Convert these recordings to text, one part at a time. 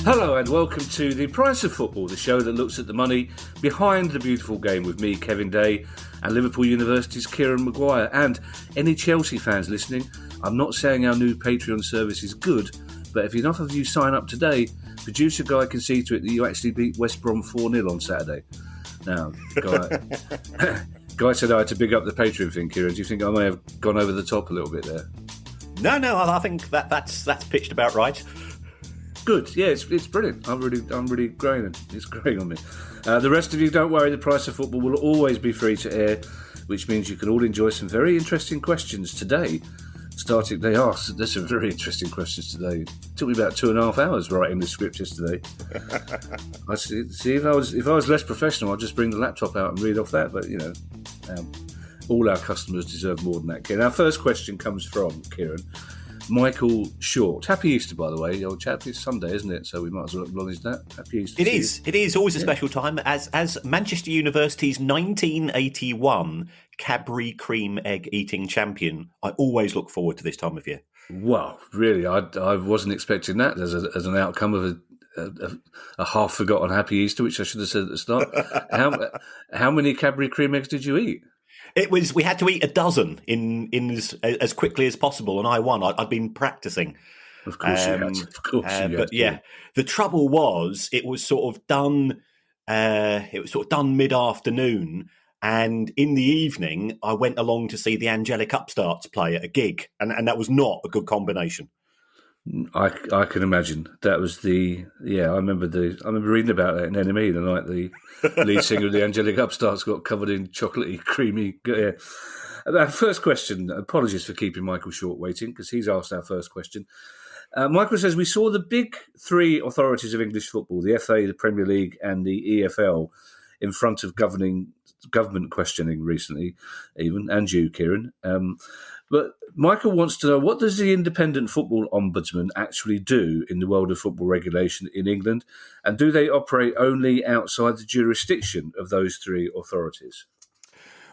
Hello and welcome to The Price of Football, the show that looks at the money behind the beautiful game with me, Kevin Day, and Liverpool University's Kieran Maguire. And any Chelsea fans listening, I'm not saying our new Patreon service is good, but if enough of you sign up today, producer Guy can see to it that you actually beat West Brom 4-0 on Saturday. Now, Guy said I had to big up the Patreon thing, Kieran. Do you think I may have gone over the top a little bit there? No, I think that's pitched about right. Good, yeah, it's brilliant. I'm really growing. It's growing on me. The rest of you, don't worry. The Price of Football will always be free to air, which means you can all enjoy some very interesting questions today. There's some very interesting questions today. It took me about 2.5 hours writing the script yesterday. I see. If I was less professional, I'd just bring the laptop out and read off that. But all our customers deserve more than that. Kieran. Our first question comes from Kieran. Michael Short. Happy Easter, by the way, old chap. It's Sunday, isn't it? So we might as well acknowledge that. Happy Easter. It is. It is always a special time. As Manchester University's 1981 Cadbury cream egg eating champion, I always look forward to this time of year. Wow, really? I wasn't expecting that as an outcome of a half forgotten Happy Easter, which I should have said at the start. How many Cadbury cream eggs did you eat? We had to eat a dozen in as quickly as possible, and I won. I'd been practicing. Of course you had. Of course you had. But yeah, the trouble was it was sort of done. It was sort of done mid-afternoon, and in the evening I went along to see the Angelic Upstarts play at a gig, and that was not a good combination. I can imagine. That was I remember reading about that in NME the night the lead singer of the Angelic Upstarts got covered in chocolatey, creamy. Yeah. Our first question. Apologies for keeping Michael Short waiting because he's asked our first question. Michael says we saw the big three authorities of English football: the FA, the Premier League, and the EFL, in front of government questioning recently, even and you, Kieran. But Michael wants to know, what does the Independent Football Ombudsman actually do in the world of football regulation in England? And do they operate only outside the jurisdiction of those three authorities?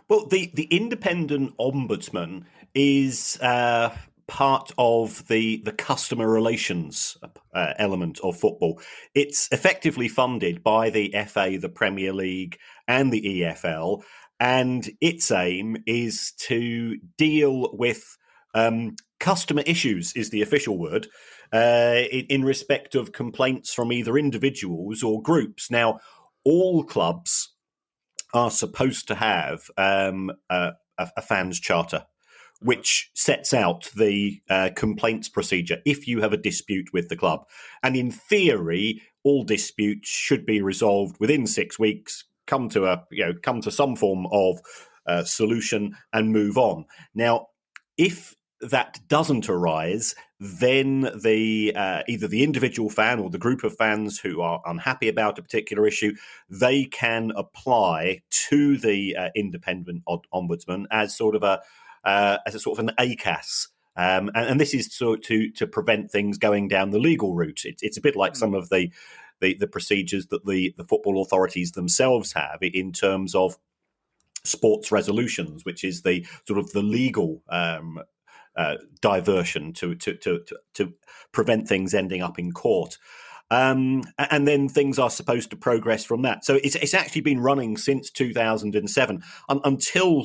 Well, the Independent Ombudsman is part of the customer relations element of football. It's effectively funded by the FA, the Premier League, and the EFL. And its aim is to deal with customer issues, is the official word, in respect of complaints from either individuals or groups. Now, all clubs are supposed to have a fans charter, which sets out the complaints procedure if you have a dispute with the club. And in theory, all disputes should be resolved within 6 weeks. Come to some form of solution and move on. Now, if that doesn't arise, then either the individual fan or the group of fans who are unhappy about a particular issue, they can apply to the Independent Ombudsman as sort of an ACAS. And this is to prevent things going down the legal route. It's a bit like some of the procedures that the football authorities themselves have in terms of sports resolutions, which is the sort of the legal diversion to prevent things ending up in court. And then things are supposed to progress from that. So it's actually been running since 2007. Until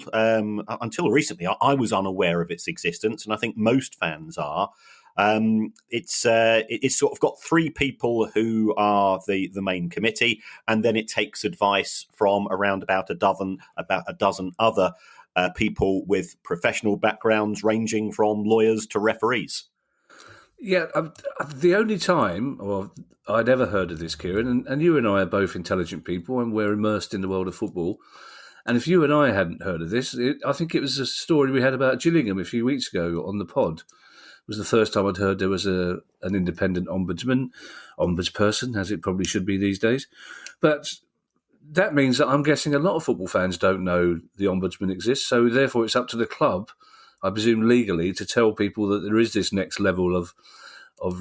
recently, I was unaware of its existence, and I think most fans are. It's sort of got three people who are the main committee, and then it takes advice from around about a dozen other people with professional backgrounds ranging from lawyers to referees. Yeah, the only time I'd ever heard of this, Kieran, and you and I are both intelligent people and we're immersed in the world of football. And if you and I hadn't heard of this, I think it was a story we had about Gillingham a few weeks ago on the pod. It was the first time I'd heard there was an independent ombudsperson, as it probably should be these days. But that means that I'm guessing a lot of football fans don't know the ombudsman exists. So therefore it's up to the club, I presume legally, to tell people that there is this next level of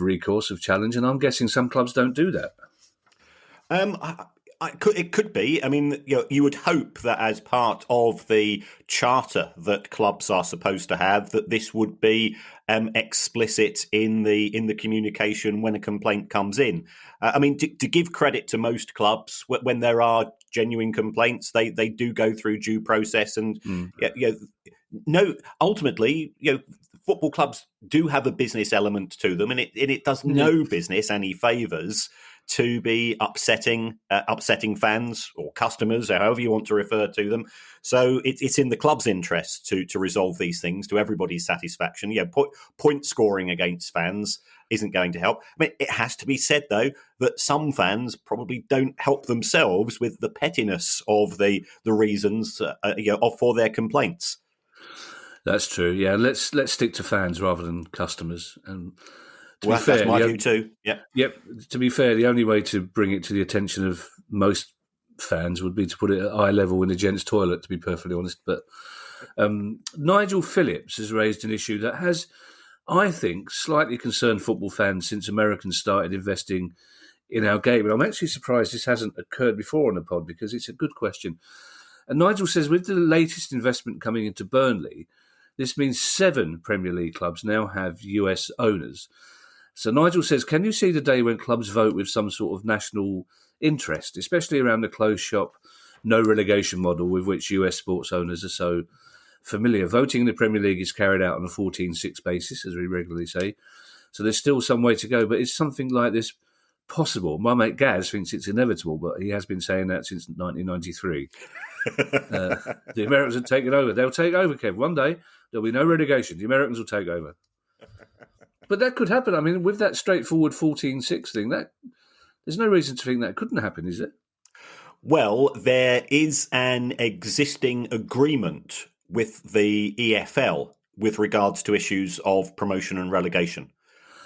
recourse, of challenge. And I'm guessing some clubs don't do that. It could be. I mean, you would hope that as part of the charter that clubs are supposed to have, that this would be explicit in the communication when a complaint comes in. I mean, to give credit to most clubs, when there are genuine complaints, they do go through due process, and no, ultimately, football clubs do have a business element to them, and it does no business any favours to be upsetting fans or customers, or however you want to refer to them. So it's in the club's interest to resolve these things to everybody's satisfaction. Point scoring against fans isn't going to help. I mean, it has to be said, though, that some fans probably don't help themselves with the pettiness of the reasons for their complaints. That's true. Yeah, let's stick to fans rather than customers. And that's my view too. Yeah. Yep. To be fair, the only way to bring it to the attention of most fans would be to put it at eye level in the gents' toilet, to be perfectly honest. But Nigel Phillips has raised an issue that has, I think, slightly concerned football fans since Americans started investing in our game. And I'm actually surprised this hasn't occurred before on the pod, because it's a good question. And Nigel says, with the latest investment coming into Burnley, this means 7 Premier League clubs now have US owners. So Nigel says, can you see the day when clubs vote with some sort of national interest, especially around the closed shop, no relegation model with which US sports owners are so familiar? Voting in the Premier League is carried out on a 14-6 basis, as we regularly say. So there's still some way to go, but is something like this possible? My mate Gaz thinks it's inevitable, but he has been saying that since 1993. The Americans have taken over. They'll take over, Kev. One day, there'll be no relegation. The Americans will take over. But that could happen. I mean, with that straightforward 14-6 thing, there's no reason to think that couldn't happen, is it? Well, there is an existing agreement with the EFL with regards to issues of promotion and relegation.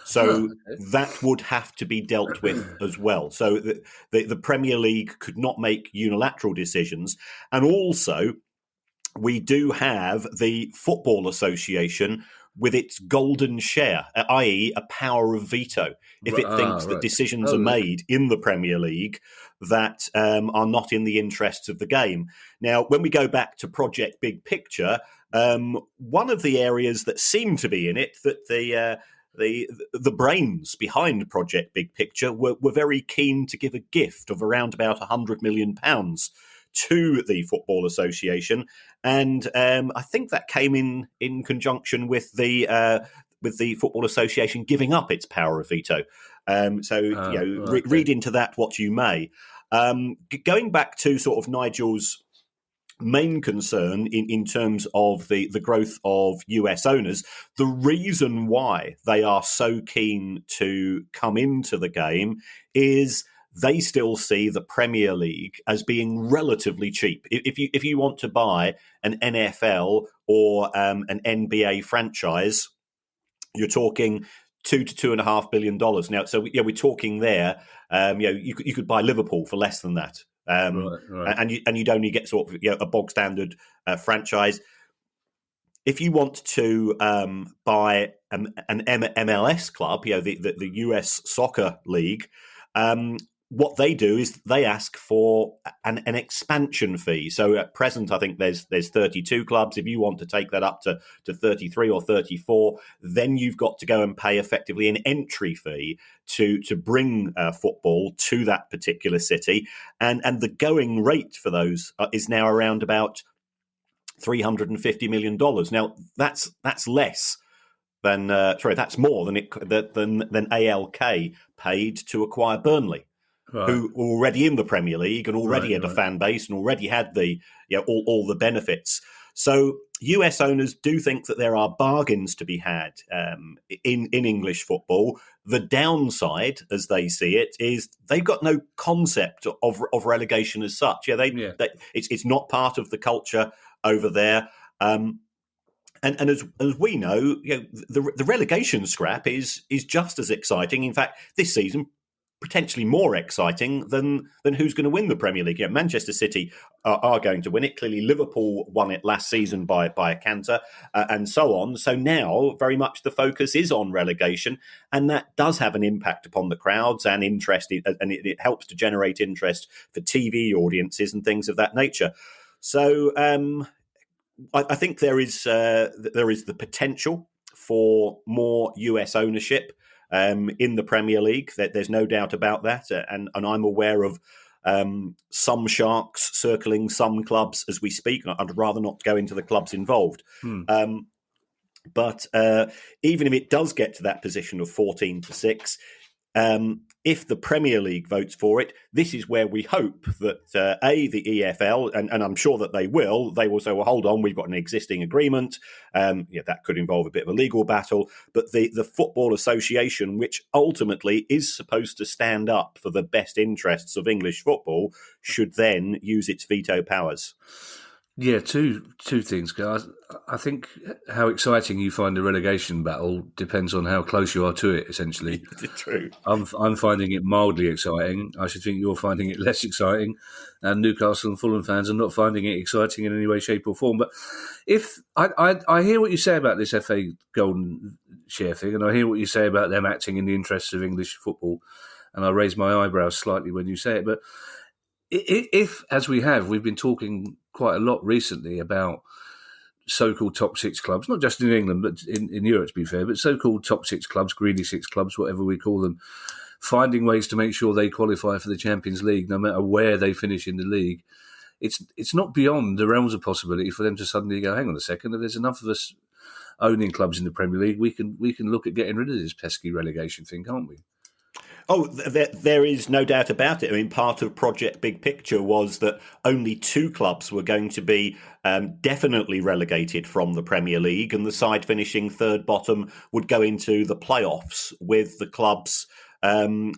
So that would have to be dealt with as well. So the Premier League could not make unilateral decisions. And also, we do have the Football Association with its golden share, i.e. a power of veto. If it thinks that decisions are made in the Premier League that are not in the interests of the game. Now, when we go back to Project Big Picture, one of the areas that seemed to be in it, that the brains behind Project Big Picture were very keen to give a gift of around about £100 million to the Football Association, and I think that came in conjunction with the Football Association giving up its power of veto. Read into that what you may. Going back to sort of Nigel's main concern in terms of the growth of US owners, the reason why they are so keen to come into the game is they still see the Premier League as being relatively cheap. If you want to buy an NFL or an NBA franchise, you're talking $2 to $2.5 billion now. So we're talking there. You could buy Liverpool for less than that, right. And you'd only get sort of a bog standard franchise. If you want to buy an MLS club, the US Soccer League. What they do is they ask for an expansion fee. So at present, I think there's 32 clubs. If you want to take that up to 33 or 34, then you've got to go and pay effectively an entry fee to bring football to that particular city. And the going rate for those is now around about $350 million. Now, that's less than that's more than ALK paid to acquire Burnley. Right. Who were already in the Premier League and already had a fan base and already had the all the benefits. So US owners do think that there are bargains to be had in English football. The downside, as they see it, is they've got no concept of relegation as such. It's not part of the culture over there. And as we know, the relegation scrap is just as exciting. In fact, this season, potentially more exciting than who's going to win the Premier League. Manchester City are going to win it. Clearly, Liverpool won it last season by a canter, and so on. So now, very much the focus is on relegation, and that does have an impact upon the crowds and interest, and it helps to generate interest for TV audiences and things of that nature. So I think there is the potential for more US ownership in the Premier League. There's no doubt about that, and I'm aware of some sharks circling some clubs as we speak. I'd rather not go into the clubs involved. But even if it does get to that position of 14-6, if the Premier League votes for it, this is where we hope that the EFL, and I'm sure that they will say, well, hold on, we've got an existing agreement. That could involve a bit of a legal battle, but the Football Association, which ultimately is supposed to stand up for the best interests of English football, should then use its veto powers. Yeah, two things, guys. I think how exciting you find the relegation battle depends on how close you are to it, essentially. It's true. I'm finding it mildly exciting. I should think you're finding it less exciting. And Newcastle and Fulham fans are not finding it exciting in any way, shape or form. But if I hear what you say about this FA Golden Share thing, and I hear what you say about them acting in the interests of English football, and I raise my eyebrows slightly when you say it, but if, as we've been talking quite a lot recently about so-called top six clubs, not just in England, but in Europe, to be fair, but so-called top six clubs, greedy six clubs, whatever we call them, finding ways to make sure they qualify for the Champions League, no matter where they finish in the league. It's not beyond the realms of possibility for them to suddenly go, hang on a second, if there's enough of us owning clubs in the Premier League, we can look at getting rid of this pesky relegation thing, can't we? Oh, there is no doubt about it. I mean, part of Project Big Picture was that only 2 clubs were going to be definitely relegated from the Premier League, and the side finishing third bottom would go into the playoffs with the clubs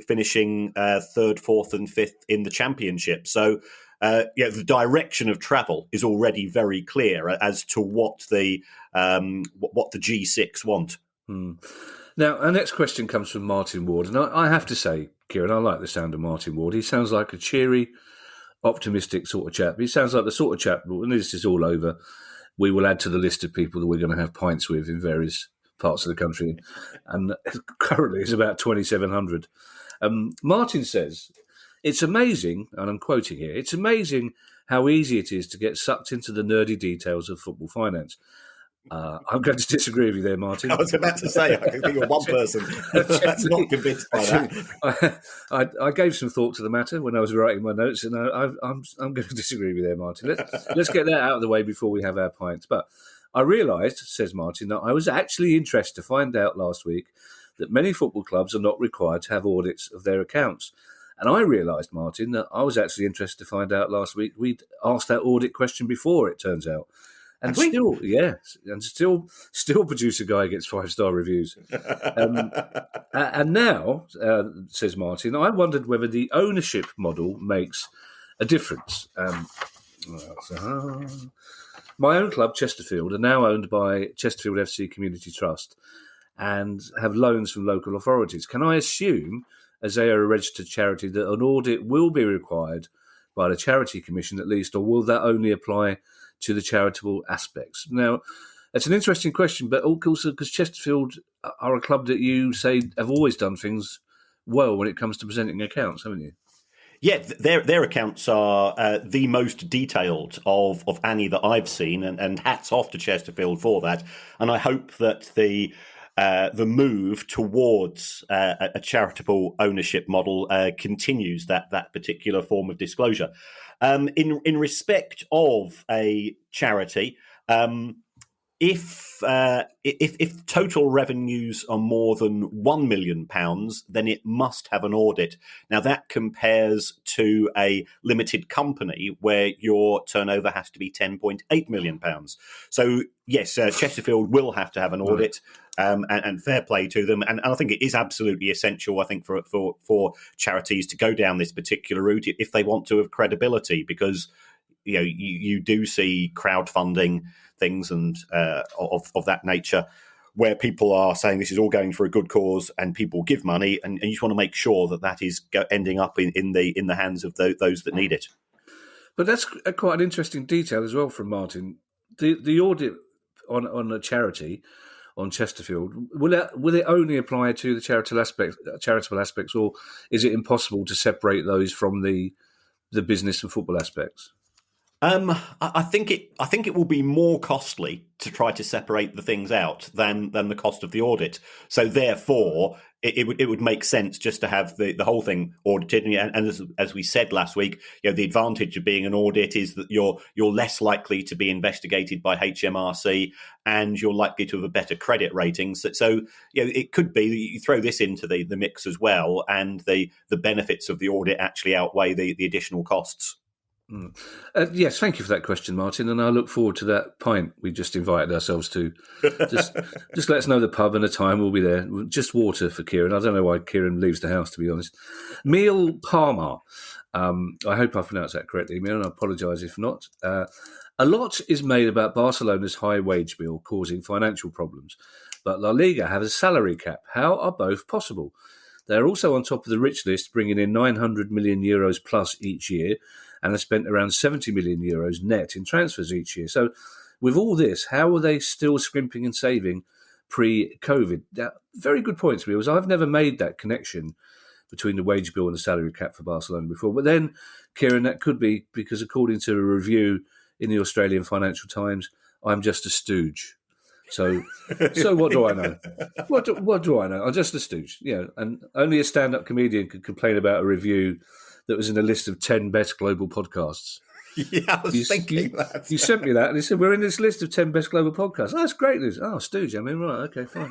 finishing third, fourth and fifth in the Championship. So the direction of travel is already very clear as to what the G6 want. Now, our next question comes from Martin Ward. And I have to say, Kieran, I like the sound of Martin Ward. He sounds like a cheery, optimistic sort of chap. He sounds like the sort of chap, when this is all over, we will add to the list of people that we're going to have pints with in various parts of the country. And currently it's about 2,700. Martin says, it's amazing, and I'm quoting here, it's amazing how easy it is to get sucked into the nerdy details of football finance. I'm going to disagree with you there, Martin. I was about to say, I can think of one person that's not convinced by that. I gave some thought to the matter when I was writing my notes, and I'm going to disagree with you there, Martin. Let's get that out of the way before we have our pints. But I realised, says Martin, that I was actually interested to find out last week that many football clubs are not required to have audits of their accounts. And I realised, Martin, that I was actually interested to find out last week we'd asked that audit question before, it turns out. And still, still producer guy gets 5-star reviews. And now, says Martin, I wondered whether the ownership model makes a difference. My own club, Chesterfield, are now owned by Chesterfield FC Community Trust and have loans from local authorities. Can I assume, as they are a registered charity, that an audit will be required by the Charity Commission at least, or will that only apply to the charitable aspects? Now, it's an interesting question, but also because Chesterfield are a club that you say have always done things well when it comes to presenting accounts, haven't you? Yeah, their accounts are the most detailed of any that I've seen, and hats off to Chesterfield for that. And I hope that the move towards a charitable ownership model continues that particular form of disclosure. In respect of a charity, if total revenues are more than £1 million, then it must have an audit. Now that compares to a limited company where your turnover has to be £10.8 million. So yes, Chesterfield will have to have an audit. And fair play to them. And I think it is absolutely essential, I think, for charities to go down this particular route if they want to have credibility, because you do see crowdfunding things and of that nature where people are saying this is all going for a good cause and people give money, and you just want to make sure that is ending up in the hands of those that need it. But that's quite an interesting detail as well from Martin. The audit on a charity, on Chesterfield, will it only apply to the charitable aspects, or is it impossible to separate those from the business and football aspects? I think it will be more costly to try to separate the things out than the cost of the audit. So therefore, it would make sense just to have the whole thing audited. And as we said last week, the advantage of being an audit is that you're less likely to be investigated by HMRC, and you're likely to have a better credit rating. So it could be that you throw this into the mix as well, and the benefits of the audit actually outweigh the additional costs. Yes, thank you for that question, Martin, and I look forward to that pint we just invited ourselves to. Just let us know the pub and the time, we'll be there. Just water for Kieran. I don't know why Kieran leaves the house, to be honest. Meal Palmer. I hope I pronounced that correctly, Meal, and I apologise if not. A lot is made about Barcelona's high wage bill causing financial problems, but La Liga have a salary cap. How are both possible? They're also on top of the rich list, bringing in €900 million plus each year, and have spent around €70 million net in transfers each year. So with all this, how are they still scrimping and saving pre-COVID? Very good points, Wheels. I've never made that connection between the wage bill and the salary cap for Barcelona before. But then, Kieran, that could be because according to a review in the Australian Financial Times, I'm just a stooge. So what do I know? What do I know? I'm just a stooge, and only a stand-up comedian could complain about a review that was in a list of 10 best global podcasts. Yeah, I was thinking that. You sent me that, and he said, we're in this list of 10 best global podcasts. Oh, that's great news. Oh, stooge, I mean, right, okay, fine.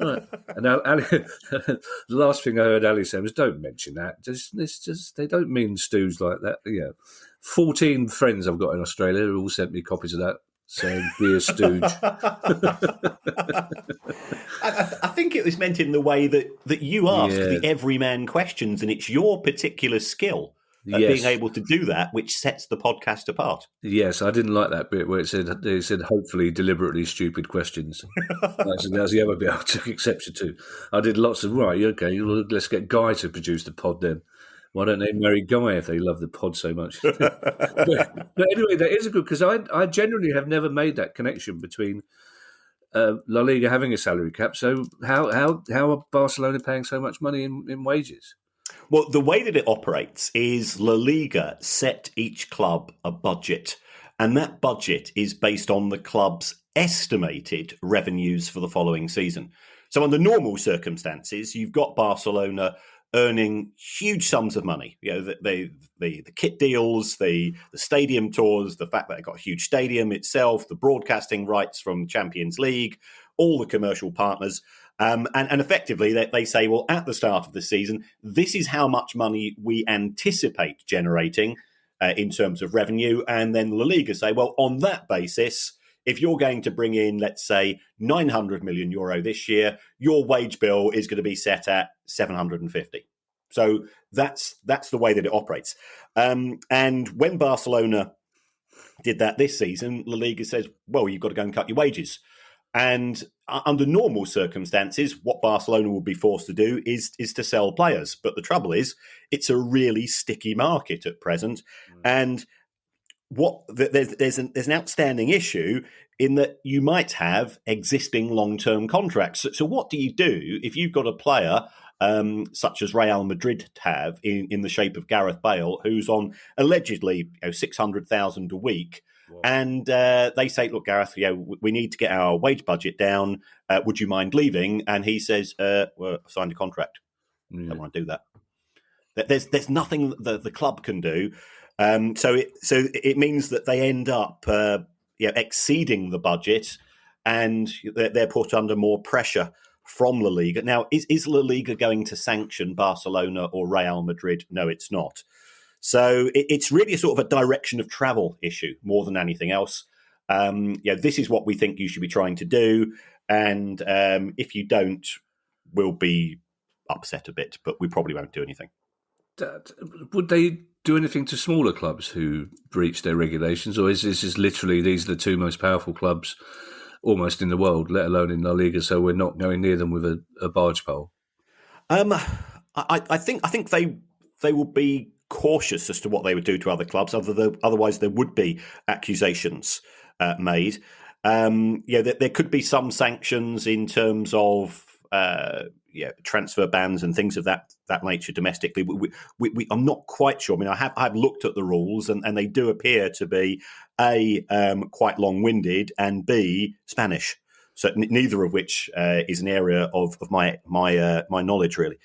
Right. And now, Ali, the last thing I heard Ali say was, don't mention that. They don't mean stooge like that. 14 friends I've got in Australia who all sent me copies of that, saying, be a stooge. I think it was meant in the way that you ask the everyman questions, and it's your particular skill at being able to do that which sets the podcast apart. Yes, I didn't like that bit where it said hopefully deliberately stupid questions. That's the other bit I took exception to. I did lots of, okay, let's get Guy to produce the pod then. Why don't they marry Guy if they love the pod so much? but anyway, that is a good, because I generally have never made that connection between La Liga having a salary cap. So how are Barcelona paying so much money in wages? Well, the way that it operates is La Liga set each club a budget, and that budget is based on the club's estimated revenues for the following season. So under normal circumstances, you've got Barcelona earning huge sums of money. The kit deals, the stadium tours, the fact that they've got a huge stadium itself, the broadcasting rights from Champions League, all the commercial partners. And effectively, they say, well, at the start of the season, this is how much money we anticipate generating in terms of revenue. And then La Liga say, well, on that basis, if you're going to bring in, let's say, €900 million this year, your wage bill is going to be set at 750. So that's the way that it operates. And when Barcelona did that this season, La Liga says, well, you've got to go and cut your wages. And under normal circumstances, what Barcelona would be forced to do is to sell players. But the trouble is, it's a really sticky market at present. And there's an outstanding issue in that you might have existing long-term contracts. So what do you do if you've got a player such as Real Madrid have in the shape of Gareth Bale, who's on allegedly $600,000 a week? Wow. And they say, look, Gareth, we need to get our wage budget down. Would you mind leaving? And he says, well, I've signed a contract. I don't want to do that. There's nothing that the club can do. So it means that they end up exceeding the budget, and they're put under more pressure from La Liga. Now, is La Liga going to sanction Barcelona or Real Madrid? No, it's not. So it's really a sort of a direction of travel issue more than anything else. This is what we think you should be trying to do, and if you don't, we'll be upset a bit, but we probably won't do anything. Would they do anything to smaller clubs who breach their regulations, or is this literally these are the two most powerful clubs almost in the world, let alone in La Liga. So we're not going near them with a barge pole. I think they will be cautious as to what they would do to other clubs. Otherwise, there would be accusations made. There could be some sanctions in terms of transfer bans and things of that nature domestically. I'm not quite sure. I mean, I've looked at the rules, and they do appear to be quite long-winded, and B, Spanish. So neither of which is an area of my knowledge really.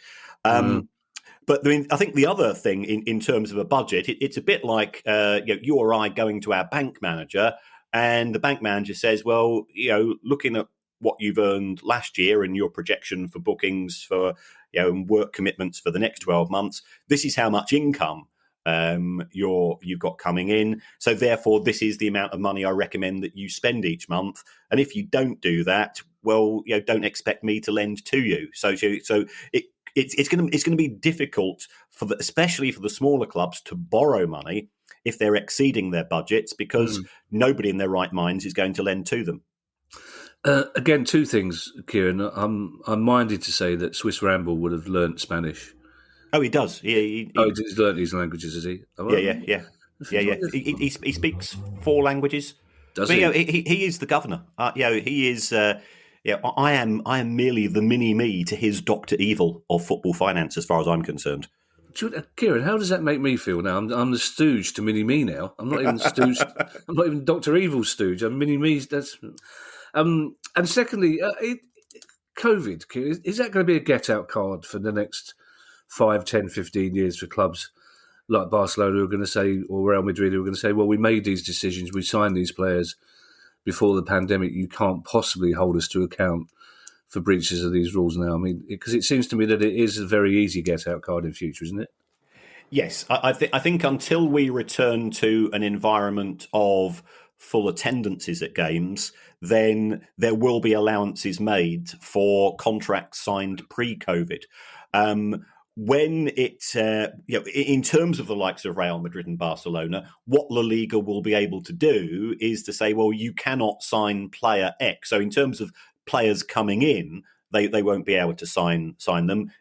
But I mean, I think the other thing in terms of a budget, it's a bit like you or I going to our bank manager, and the bank manager says, "Well, looking at what you've earned last year and your projection for bookings for and work commitments for the next 12 months, this is how much income you've got coming in. So therefore, this is the amount of money I recommend that you spend each month. And if you don't do that, well, don't expect me to lend to you. So it's going to be difficult especially for the smaller clubs to borrow money if they're exceeding their budgets, because nobody in their right minds is going to lend to them. Again, two things, Kieran. I'm minded to say that Swiss Ramble would have learnt Spanish. Oh, he does. He's learnt these languages, has he? Yeah. He speaks 4 languages. Does he? He is the governor. He is. I am merely the mini me to his Dr. Evil of football finance, as far as I'm concerned. Kieran, how does that make me feel now? I'm the stooge to mini me now. I'm not even stooge. I'm not even Dr. Evil's stooge. I'm mini me. And secondly, COVID, Kieran, is that going to be a get-out card for the next 5, 10, 15 years for clubs like Barcelona who are going to say, or Real Madrid who are going to say, well, we made these decisions, we signed these players before the pandemic, you can't possibly hold us to account for breaches of these rules now? I mean, because it seems to me that it is a very easy get-out card in future, isn't it? Yes, I think until we return to an environment of full attendances at games, then there will be allowances made for contracts signed pre-COVID. When in terms of the likes of Real Madrid and Barcelona, what La Liga will be able to do is to say, well, you cannot sign player X. So in terms of players coming in, they won't be able to sign them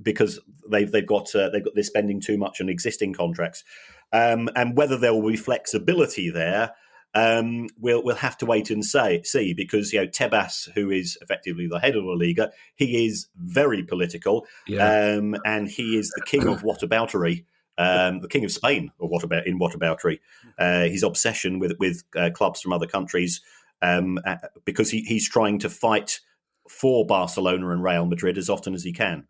because they're spending too much on existing contracts, and whether there will be flexibility there, we'll have to wait and see, because Tebas, who is effectively the head of La Liga, he is very political, and he is the king of whataboutery, the king of Spain in whataboutery. His obsession with clubs from other countries, because he's trying to fight for Barcelona and Real Madrid as often as he can.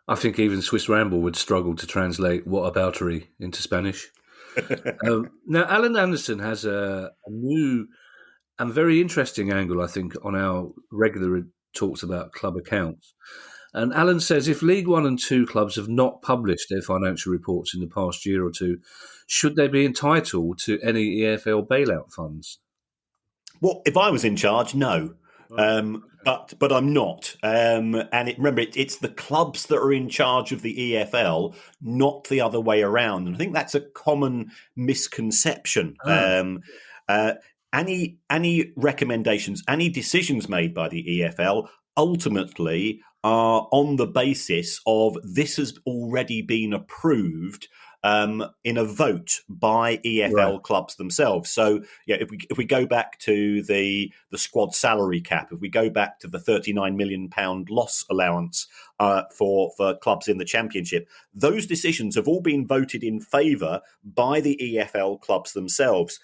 I think even Swiss Ramble would struggle to translate whataboutery into Spanish. Now, Alan Anderson has a new and very interesting angle, I think, on our regular talks about club accounts. And Alan says if League One and Two clubs have not published their financial reports in the past year or two, should they be entitled to any EFL bailout funds? Well, if I was in charge, no. But I'm not. Remember, it's the clubs that are in charge of the EFL, not the other way around. And I think that's a common misconception. Any recommendations, any decisions made by the EFL ultimately are on the basis of this has already been approved in a vote by EFL clubs themselves. So, if we go back to the squad salary cap, if we go back to the £39 million loss allowance for clubs in the Championship, those decisions have all been voted in favour by the EFL clubs themselves.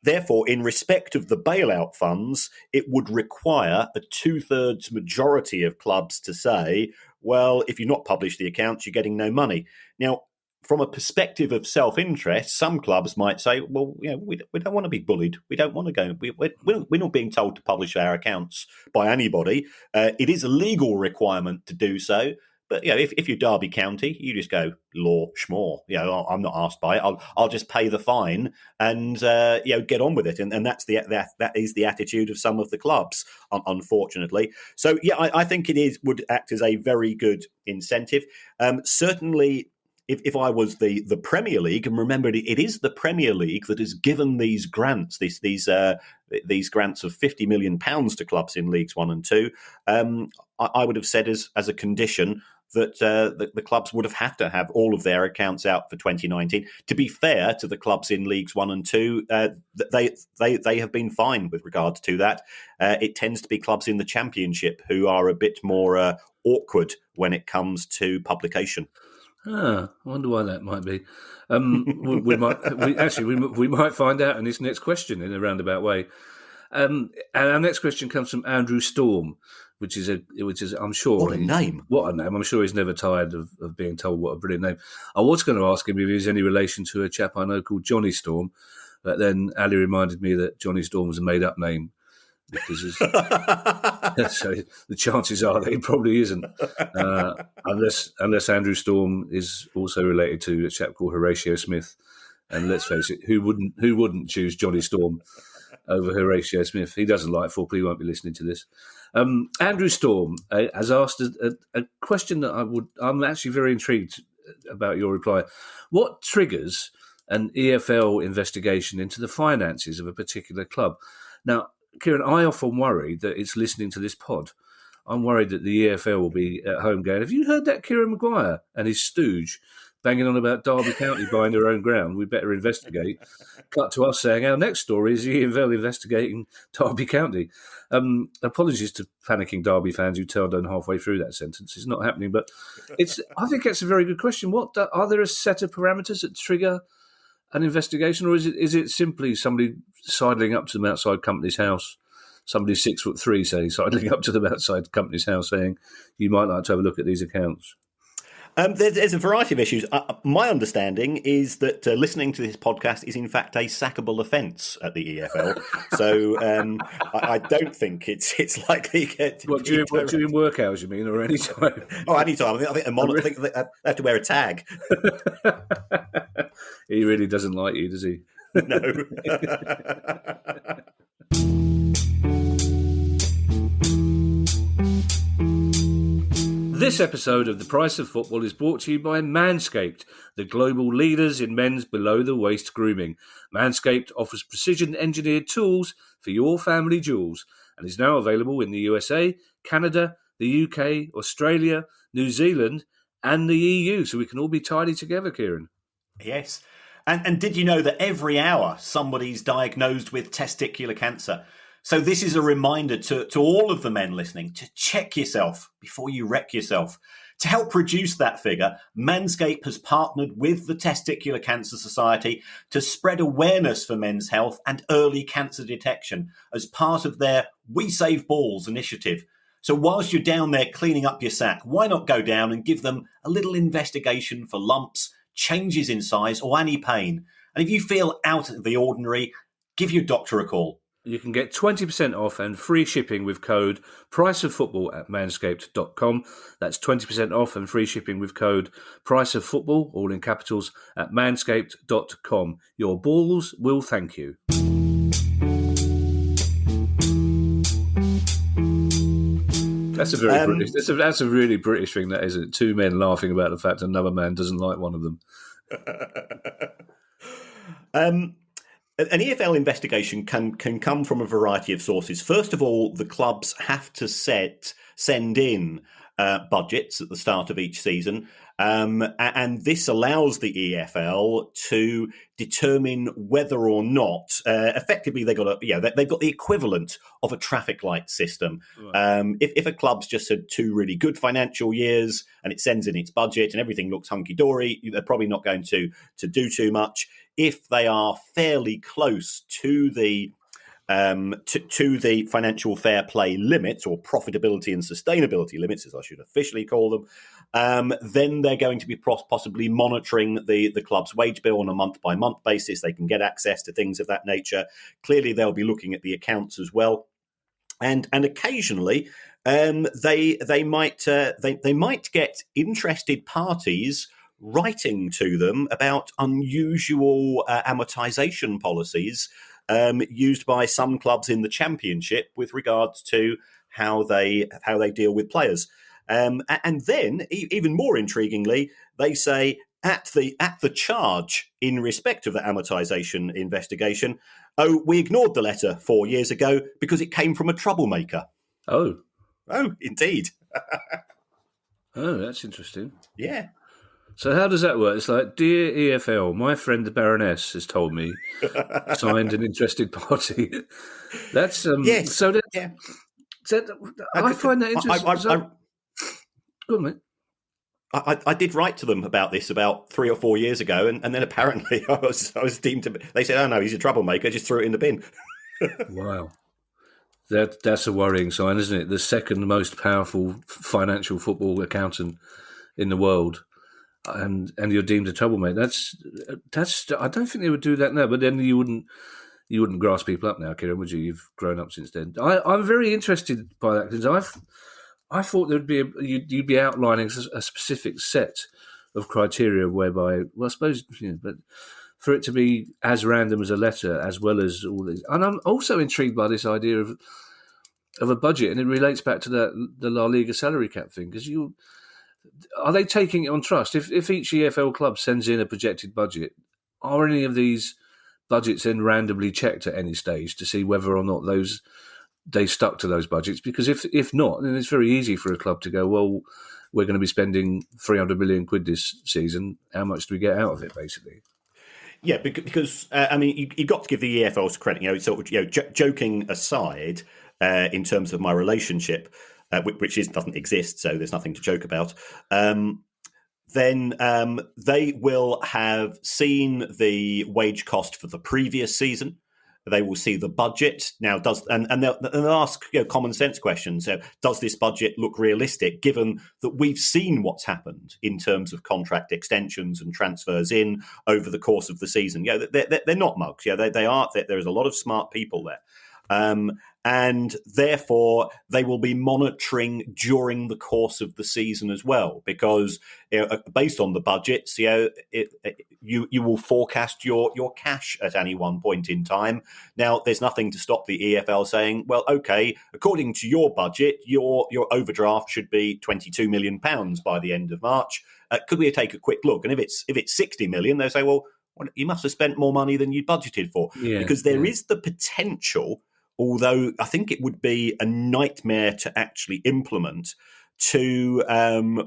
Therefore, in respect of the bailout funds, it would require a 2/3 majority of clubs to say, well, if you not publish the accounts, you're getting no money. Now, from a perspective of self-interest, some clubs might say, well, we don't want to be bullied. We don't want to go. We're not being told to publish our accounts by anybody. It is a legal requirement to do so. But if you're Derby County, you just go law schmore. I'm not asked by it. I'll just pay the fine and get on with it. And that is the attitude of some of the clubs, unfortunately. So I think would act as a very good incentive. Certainly, if I was the Premier League, and remember, it is the Premier League that has given these grants, these grants of £50 million to clubs in Leagues 1 and 2, I would have said as a condition that the clubs would have had to have all of their accounts out for 2019. To be fair to the clubs in Leagues 1 and 2, they have been fine with regards to that. It tends to be clubs in the Championship who are a bit more awkward when it comes to publication. I wonder why that might be. We might find out in this next question in a roundabout way. And our next question comes from Andrew Storm, which is I'm sure what a name. I'm sure he's never tired of being told what a brilliant name. I was going to ask him if he was any relation to a chap I know called Johnny Storm, but then Ali reminded me that Johnny Storm was a made up name. Because so the chances are that he probably isn't, unless Andrew Storm is also related to a chap called Horatio Smith. And let's face it, who wouldn't choose Johnny Storm over Horatio Smith? He doesn't like football. He won't be listening to this. Andrew Storm has asked a question that I'm actually very intrigued about your reply. What triggers an EFL investigation into the finances of a particular club? Now, Kieran, I often worry that it's listening to this pod. I'm worried that the EFL will be at home going, have you heard that Kieran Maguire and his stooge banging on about Derby County buying their own ground? We better investigate. Cut to us saying our next story is the EFL investigating Derby County. Apologies to panicking Derby fans who turned on halfway through that sentence. It's not happening, but I think it's a very good question. Are there a set of parameters that trigger an investigation, or is it simply somebody sidling up to them outside company's house, somebody 6'3", saying sidling up to them outside company's house saying, you might like to have a look at these accounts? There's a variety of issues. My understanding is that listening to this podcast is in fact a sackable offence at the EFL. So I don't think it's likely to get... During work hours, you mean, or any time? Oh, any time. I think they have to wear a tag. He really doesn't like you, does he? No. This episode of The Price of Football is brought to you by Manscaped, the global leaders in men's below-the-waist grooming. Manscaped offers precision-engineered tools for your family jewels and is now available in the USA, Canada, the UK, Australia, New Zealand and the EU, so we can all be tidy together, Kieran. Yes. And did you know that every hour somebody's diagnosed with testicular cancer? So this is a reminder to all of the men listening to check yourself before you wreck yourself. To help reduce that figure, Manscaped has partnered with the Testicular Cancer Society to spread awareness for men's health and early cancer detection as part of their We Save Balls initiative. So whilst you're down there cleaning up your sack, why not go down and give them a little investigation for lumps, changes in size or any pain? And if you feel out of the ordinary, give your doctor a call. You can get 20% off and free shipping with code PRICEOFFOOTBALL at manscaped.com. That's 20% off and free shipping with code PRICEOFFOOTBALL, all in capitals, at manscaped.com. Your balls will thank you. That's a very British. That's a really British thing, that isn't it? Two men laughing about the fact another man doesn't like one of them. An EFL investigation can come from a variety of sources. First of all, the clubs have to send in budgets at the start of each season, and this allows the EFL to determine whether or not effectively they've got the equivalent of a traffic light system. Right. If a club's just had two really good financial years and it sends in its budget and everything looks hunky dory, they're probably not going to do too much. If they are fairly close to the financial fair play limits, or profitability and sustainability limits, as I should officially call them, then they're going to be possibly monitoring the club's wage bill on a month-by-month basis. They can get access to things of that nature. Clearly, they'll be looking at the accounts as well, and occasionally they might get interested parties writing to them about unusual amortization policies used by some clubs in the Championship with regards to how they deal with players. And then, even more intriguingly, they say, at the charge in respect of the amortisation investigation. Oh, we ignored the letter 4 years ago because it came from a troublemaker. Oh, Indeed. oh, that's interesting. Yeah. So how does that work? It's like, dear EFL, my friend the Baroness has told me, signed an interested party. That's Yes. So that, Yeah. I find that interesting. Go on, mate. I did write to them about this about 3 or 4 years ago, and then apparently I was deemed to. They said, "Oh no, he's a troublemaker. Just threw it in the bin." Wow, that's a worrying sign, isn't it? The second most powerful financial football accountant in the world, and you're deemed a troublemaker. That's. I don't think they would do that now. But then you wouldn't grass people up now, Kieran, would you? You've grown up since then. I'm very interested by that because I thought there'd be you'd be outlining a specific set of criteria whereby, well, I suppose, but for it to be as random as a letter, as well as all these, and I'm also intrigued by this idea of a budget, and it relates back to the La Liga salary cap thing because are they taking it on trust? If each EFL club sends in a projected budget, are any of these budgets then randomly checked at any stage to see whether or not they stuck to those budgets? Because if not, then it's very easy for a club to go, well, we're going to be spending 300 million quid this season. How much do we get out of it, basically? Yeah, because I mean, you've got to give the EFLs credit. Joking aside, in terms of my relationship, which doesn't exist, so there's nothing to joke about. Then they will have seen the wage cost for the previous season. They will see the budget now. They'll ask common sense questions. So, does this budget look realistic, given that we've seen what's happened in terms of contract extensions and transfers in over the course of the season? They're not mugs. They are. There's a lot of smart people there. And therefore, they will be monitoring during the course of the season as well, because based on the budgets, you will forecast your cash at any one point in time. Now, there's nothing to stop the EFL saying, well, okay, according to your budget, your overdraft should be £22 million by the end of March. Could we take a quick look? And if it's 60 million, they say, well, you must have spent more money than you budgeted for, because there is the potential. Although I think it would be a nightmare to actually implement, to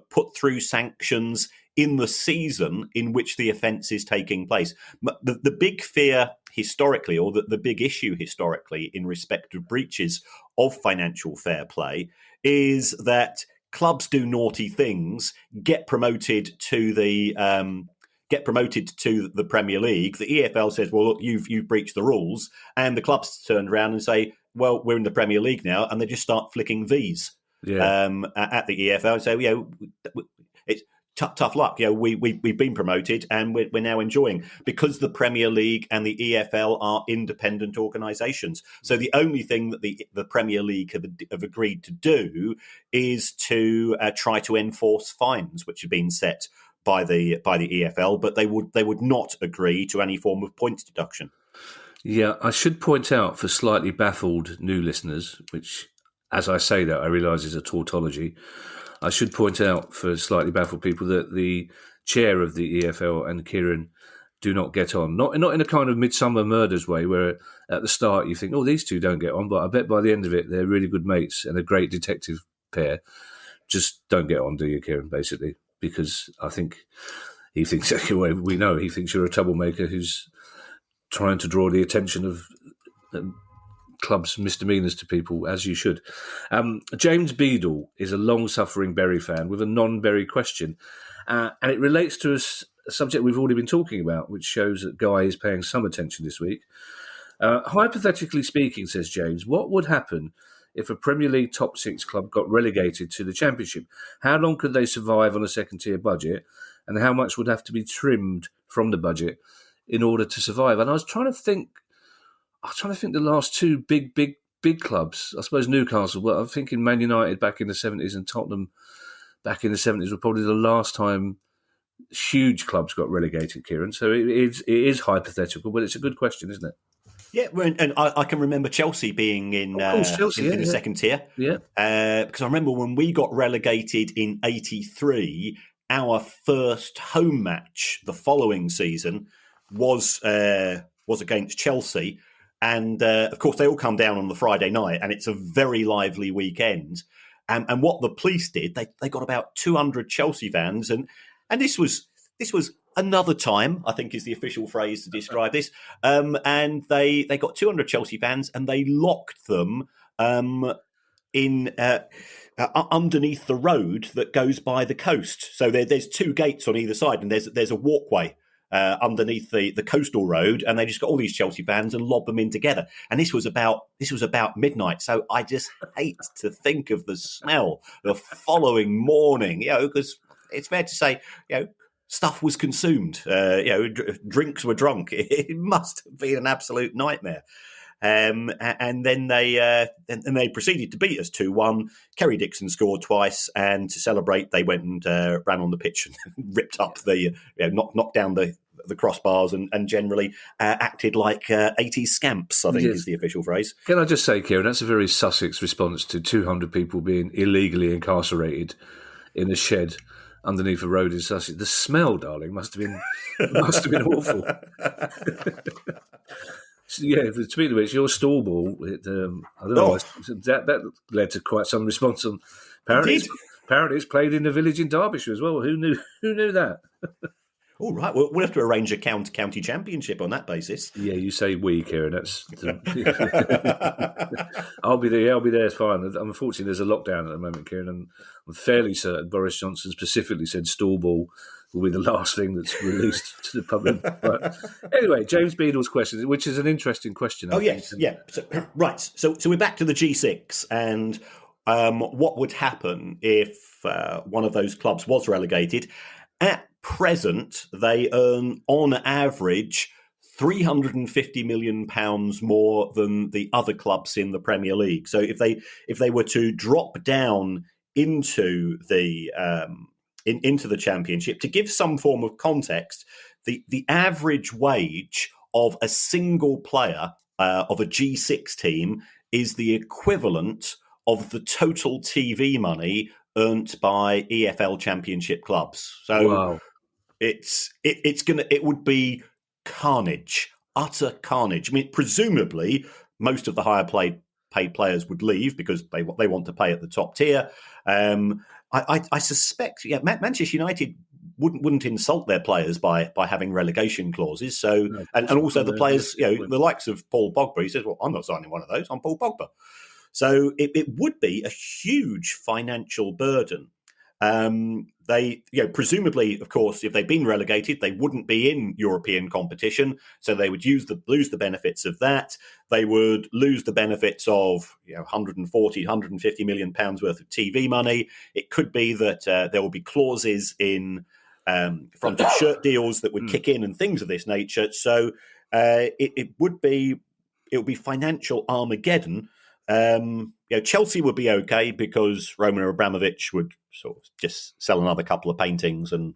put through sanctions in the season in which the offence is taking place. The big fear historically, or the big issue historically in respect of breaches of financial fair play, is that clubs do naughty things, get promoted to the Premier League. The EFL says, well, look, you've breached the rules. And the clubs turn around and say, well, we're in the Premier League now. And they just start flicking Vs at the EFL and say, it's tough luck. We've been promoted and we're now enjoying, because the Premier League and the EFL are independent organisations. So the only thing that the Premier League have agreed to do is to try to enforce fines, which have been set by the EFL, but they would not agree to any form of points deduction. Yeah, I should point out for slightly baffled new listeners, which, as I say that, I realise is a tautology. I should point out for slightly baffled people that the chair of the EFL and Kieran do not get on. Not in a kind of Midsummer Murders way, where at the start you think, oh, these two don't get on, but I bet by the end of it they're really good mates and a great detective pair. Just don't get on, do you, Kieran, basically? Because I think he thinks, we know he thinks you're a troublemaker who's trying to draw the attention of clubs' misdemeanours to people, as you should. James Beadle is a long-suffering Bury fan with a non-Bury question. And it relates to a subject we've already been talking about, which shows that Guy is paying some attention this week. Hypothetically speaking, says James, what would happen if a Premier League top six club got relegated to the Championship? How long could they survive on a second-tier budget, and how much would have to be trimmed from the budget in order to survive? And I was trying to think the last two big clubs. I suppose Newcastle, but I'm thinking Man United back in the 70s and Tottenham back in the 70s were probably the last time huge clubs got relegated, Kieran. So it is hypothetical, but it's a good question, isn't it? Yeah, and I can remember Chelsea being in the second tier. Yeah. Because I remember when we got relegated in '83, our first home match the following season was against Chelsea. And, of course, they all come down on the Friday night, and it's a very lively weekend. And what the police did, they got about 200 Chelsea fans. And this was another time, I think is the official phrase to describe this. And they got 200 Chelsea fans, and they locked them in underneath the road that goes by the coast. So there's two gates on either side, and there's a walkway underneath the coastal road, and they just got all these Chelsea fans and lobbed them in together. And this was about midnight. So I just hate to think of the smell the following morning, because it's fair to say, stuff was consumed. Drinks were drunk. It must have been an absolute nightmare. And then they proceeded to beat us 2-1. Kerry Dixon scored twice, and to celebrate, they went and ran on the pitch and ripped up knocked down the crossbars and generally acted like 80s scamps, I think is the official phrase. Can I just say, Kieran, that's a very Sussex response to 200 people being illegally incarcerated in a shed underneath a road in Sussex. The smell, darling, must have been awful. Yeah, speaking of which, your stall ball, I don't know, that led to quite some response. Apparently, it's played in the village in Derbyshire as well. Who knew that? All right, well, we'll have to arrange a county championship on that basis. Yeah, you say we, Kieran. That's. I'll be there. It's fine. Unfortunately, there's a lockdown at the moment, Kieran, and I'm fairly certain Boris Johnson specifically said stall ball will be the last thing that's released to the public. But anyway, James Beadle's question, which is an interesting question. Yes. So, right. So we're back to the G6, and what would happen if one of those clubs was relegated? At present, they earn, on average, £350 million more than the other clubs in the Premier League. So if they were to drop down into the Championship, to give some form of context, the average wage of a single player of a G6 team is the equivalent of the total TV money earned by EFL Championship clubs. So wow. It would be carnage, utter carnage. I mean, presumably most of the higher paid players would leave because they want to pay at the top tier. I suspect, Manchester United wouldn't insult their players by having relegation clauses. So, no, and also the players, the likes of Paul Pogba, he says, "Well, I'm not signing one of those. I'm Paul Pogba." So it would be a huge financial burden. They, presumably, of course, if they'd been relegated, they wouldn't be in European competition, so they would lose the benefits of that. They would lose the benefits of 140, 150 million pounds worth of TV money. It could be that there will be clauses in front of shirt deals that would kick in and things of this nature. So it would be financial Armageddon. Chelsea would be okay because Roman Abramovich would sort of just sell another couple of paintings and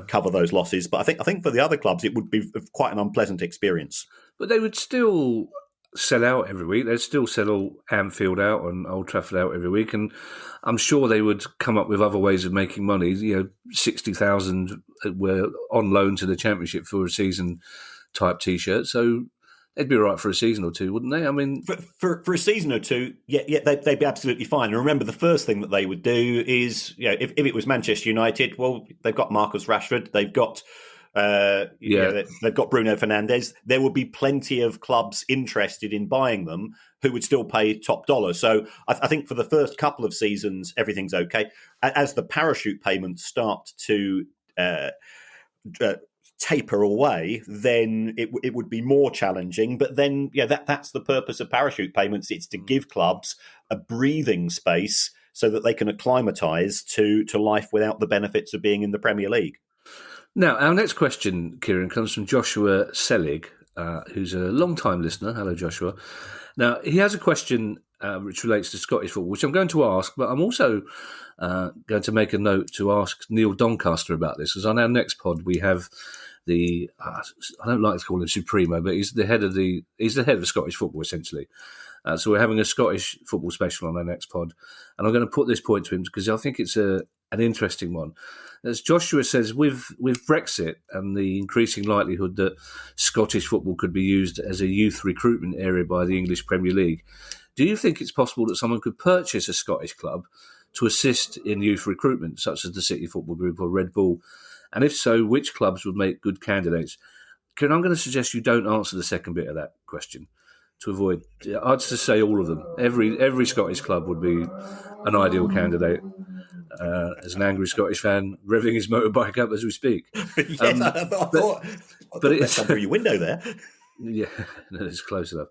cover those losses. But I think for the other clubs, it would be quite an unpleasant experience. But they would still sell out every week. They'd still sell Anfield out and Old Trafford out every week. And I'm sure they would come up with other ways of making money. 60,000 were on loan to the Championship for a season type T-shirt. So they'd be all right for a season or two, wouldn't they? I mean, for a season or two, they'd be absolutely fine. And remember, the first thing that they would do is, if it was Manchester United, well, they've got Marcus Rashford, they've got, they've got Bruno Fernandes. There would be plenty of clubs interested in buying them who would still pay top dollar. So I think for the first couple of seasons, everything's okay. As the parachute payments start to taper away, then it would be more challenging. But then, that's the purpose of parachute payments. It's to give clubs a breathing space so that they can acclimatise to life without the benefits of being in the Premier League. Now, our next question, Kieran, comes from Joshua Selig, who's a long-time listener. Hello, Joshua. Now, he has a question which relates to Scottish football, which I'm going to ask, but I'm also going to make a note to ask Neil Doncaster about this, because on our next pod we have I don't like to call him Supremo, but he's the head of Scottish football, essentially. So we're having a Scottish football special on our next pod. And I'm going to put this point to him because I think it's a an interesting one. As Joshua says, with Brexit and the increasing likelihood that Scottish football could be used as a youth recruitment area by the English Premier League, do you think it's possible that someone could purchase a Scottish club to assist in youth recruitment, such as the City Football Group or Red Bull? And if so, which clubs would make good candidates? Kieran, I'm going to suggest you don't answer the second bit of that question to avoid. I'd just say all of them. Every Scottish club would be an ideal candidate. As an angry Scottish fan, revving his motorbike up as we speak. Yes, I thought let's come through your window there. Yeah, it's close enough.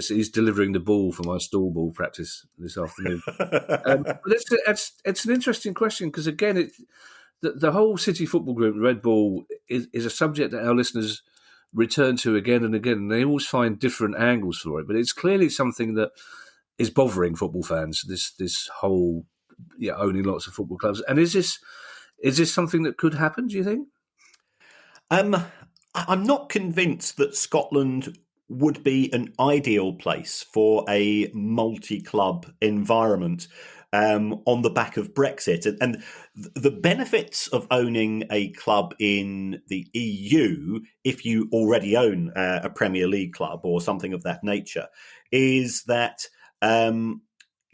He's delivering the ball for my stall ball practice this afternoon. But it's an interesting question because, again, the whole City Football Group, Red Bull, is a subject that our listeners return to again and again, and they always find different angles for it. But it's clearly something that is bothering football fans, this whole owning lots of football clubs. And is this something that could happen, do you think? I'm not convinced that Scotland would be an ideal place for a multi-club environment on the back of Brexit. And the benefits of owning a club in the EU, if you already own a Premier League club or something of that nature, is that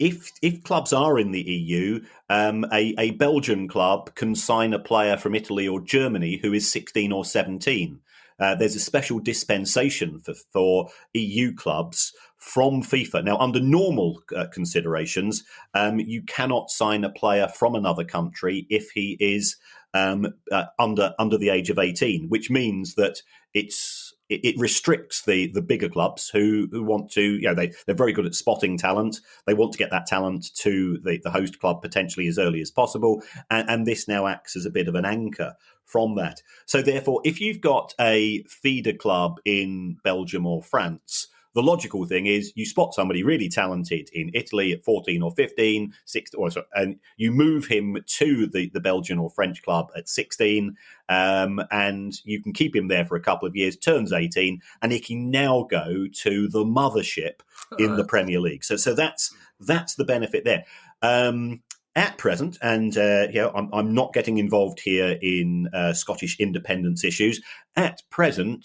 if clubs are in the EU, a Belgian club can sign a player from Italy or Germany who is 16 or 17. There's a special dispensation for EU clubs from FIFA. Now, under normal considerations, you cannot sign a player from another country if he is under the age of 18, which means that it restricts the bigger clubs who want to, they're very good at spotting talent. They want to get that talent to the host club potentially as early as possible. And this now acts as a bit of an anchor from that. So therefore, if you've got a feeder club in Belgium or France, the logical thing is you spot somebody really talented in Italy at 14 or 15, and you move him to the Belgian or French club at 16, and you can keep him there for a couple of years, turns 18, and he can now go to the mothership in the Premier League. So that's the benefit there. At present, and I'm not getting involved here in Scottish independence issues. At present,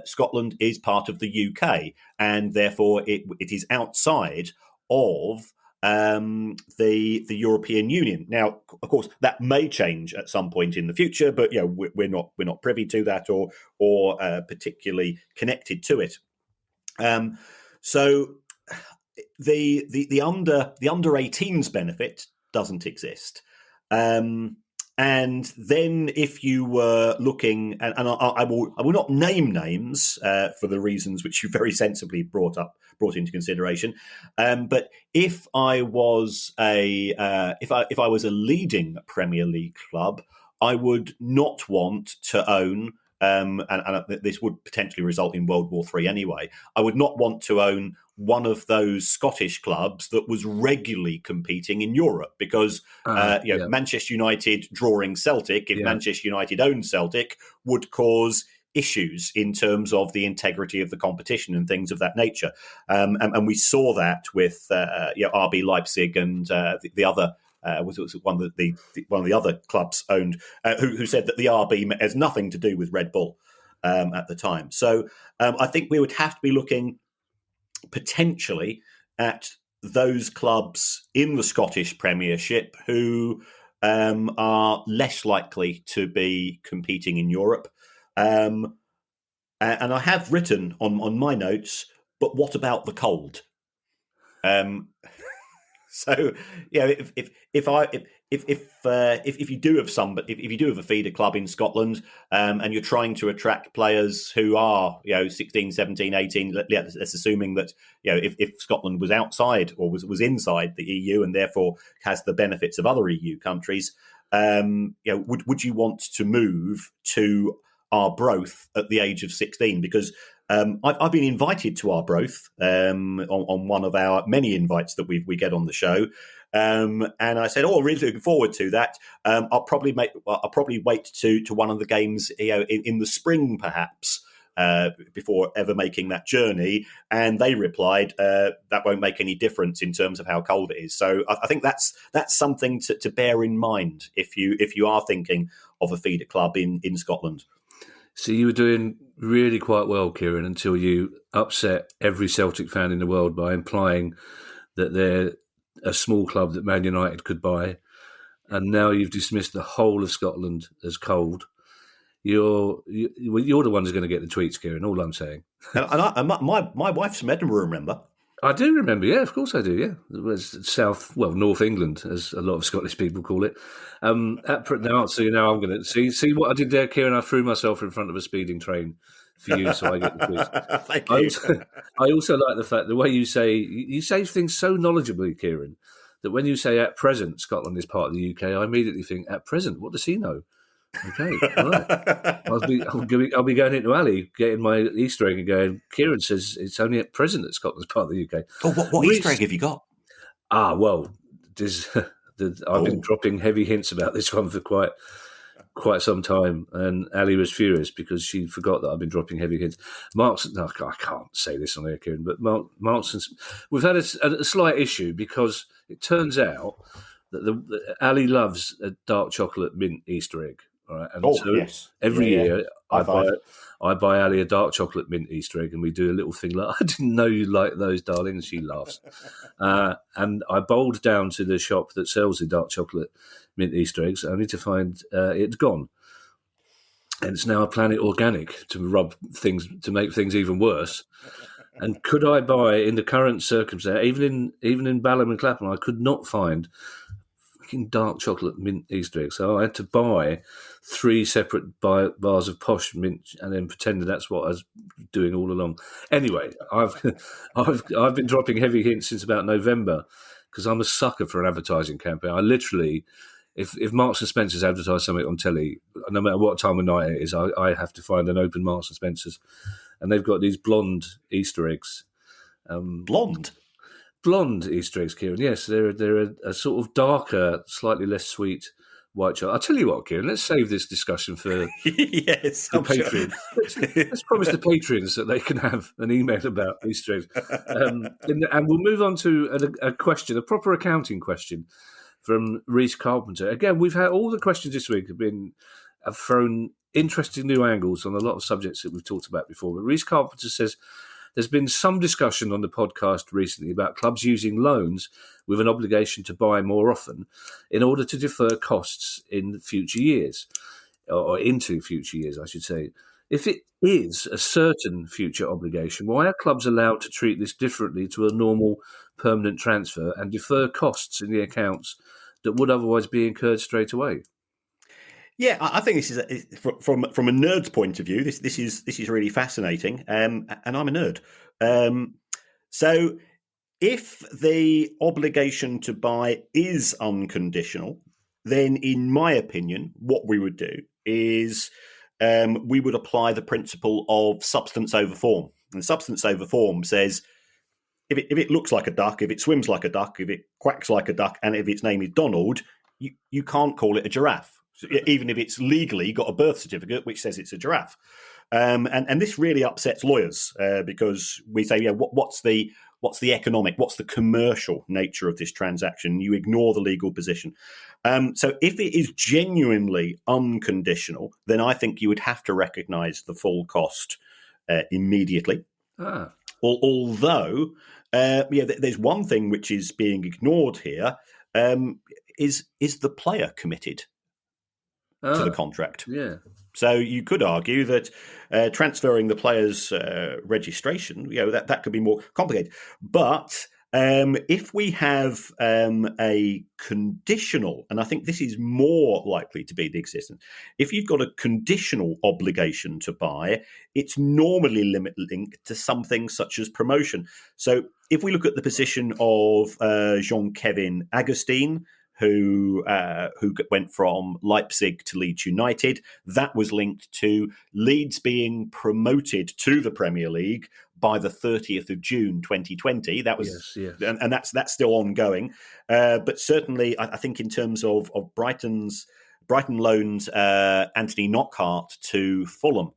Scotland is part of the UK, and therefore it is outside of the European Union. Now, of course, that may change at some point in the future, but we're not privy to that or particularly connected to it. So the under 18s benefit doesn't exist. And then if you were looking, and I will not name names for the reasons which you very sensibly brought into consideration. But if I was if I was a leading Premier League club, I would not want to own. And this would potentially result in World War III anyway. I would not want to own one of those Scottish clubs that was regularly competing in Europe because Manchester United drawing Celtic, if Manchester United owned Celtic, would cause issues in terms of the integrity of the competition and things of that nature. And we saw that with RB Leipzig and the other. Was one of the other clubs owned who said that the RB has nothing to do with Red Bull at the time. So I think we would have to be looking potentially at those clubs in the Scottish Premiership who are less likely to be competing in Europe. And I have written on my notes, but what about the cold? So if you do have a feeder club in Scotland and you're trying to attract players who are 16, 17, 18, let's assuming that if Scotland was outside or was inside the EU and therefore has the benefits of other EU countries, would you want to move to Arbroath at the age of 16? Because I've been invited to Arbroath on one of our many invites that we get on the show, and I said, "Oh, really looking forward to that." I'll probably wait to one of the games in the spring, perhaps, before ever making that journey, and they replied that won't make any difference in terms of how cold it is. So I think that's something to bear in mind if you are thinking of a feeder club in Scotland. So you were doing really quite well, Kieran, until you upset every Celtic fan in the world by implying that they're a small club that Man United could buy, and now you've dismissed the whole of Scotland as cold. You're the one who's going to get the tweets, Kieran. All I'm saying. And my wife's from Edinburgh, remember? I do remember, yeah, of course I do, yeah. It was North England, as a lot of Scottish people call it. Now, so now I'm going to see what I did there, Kieran. I threw myself in front of a speeding train for you, so I get the tweets. Thank you. I also like the fact the way you say things so knowledgeably, Kieran, that when you say at present Scotland is part of the UK, I immediately think at present. What does he know? Okay, right. I'll be going into Ali, getting my Easter egg and going, Kieran says it's only at present that Scotland's part of the UK. Oh, what Easter egg have you got? Well, I've been dropping heavy hints about this one for quite some time, and Ali was furious because she forgot that I've been dropping heavy hints. I can't say this on air, Kieran, but Markson's, we've had a slight issue because it turns out that Ali loves a dark chocolate mint Easter egg. Right. And yes. Every year I buy Ali a dark chocolate mint Easter egg, and we do a little thing like, I didn't know you like those, darling, and she laughs. And I bowled down to the shop that sells the dark chocolate mint Easter eggs, only to find it's gone. And it's now a Planet Organic to make things even worse. And could I buy, in the current circumstance, even in Balham and Clapham, I could not find dark chocolate mint Easter eggs. So I had to buy 3 separate bars of posh mint and then pretend that's what I was doing all along. Anyway, I've been dropping heavy hints since about November because I'm a sucker for an advertising campaign. I literally, if Marks and Spencer's advertise something on telly, no matter what time of night it is, I have to find an open Marks and Spencer's, and they've got these blonde Easter eggs. Blonde Easter eggs, Kieran. Yes, they're a sort of darker, slightly less sweet white chocolate. I'll tell you what, Kieran, let's save this discussion for yes, the Patreon. Sure. Let's promise the Patreons that they can have an email about Easter eggs. And we'll move on to a question, a proper accounting question from Reece Carpenter. Again, we've had all the questions this week have thrown interesting new angles on a lot of subjects that we've talked about before. But Reece Carpenter says, there's been some discussion on the podcast recently about clubs using loans with an obligation to buy more often in order to defer costs in future years, or into future years, I should say. If it is a certain future obligation, why are clubs allowed to treat this differently to a normal permanent transfer and defer costs in the accounts that would otherwise be incurred straight away? Yeah, I think this is from a nerd's point of view. This is really fascinating, and I'm a nerd. So, if the obligation to buy is unconditional, then, in my opinion, what we would do is we would apply the principle of substance over form. And substance over form says if it looks like a duck, if it swims like a duck, if it quacks like a duck, and if its name is Donald, you can't call it a giraffe. Even if it's legally got a birth certificate which says it's a giraffe. And this really upsets lawyers because we say, what's the economic, what's the commercial nature of this transaction? You ignore the legal position. So if it is genuinely unconditional, then I think you would have to recognise the full cost immediately. Although, there's one thing which is being ignored here, is the player committed to the contract. Yeah. So you could argue that transferring the player's registration, that could be more complicated. But if we have a conditional, and I think this is more likely to be the existence, if you've got a conditional obligation to buy, it's normally linked to something such as promotion. So if we look at the position of Jean-Kevin Agustin, who went from Leipzig to Leeds United, that was linked to Leeds being promoted to the Premier League by the 30th of June 2020. That was, yes. And that's still ongoing. But certainly, I think in terms of Brighton loans Anthony Knockaert to Fulham.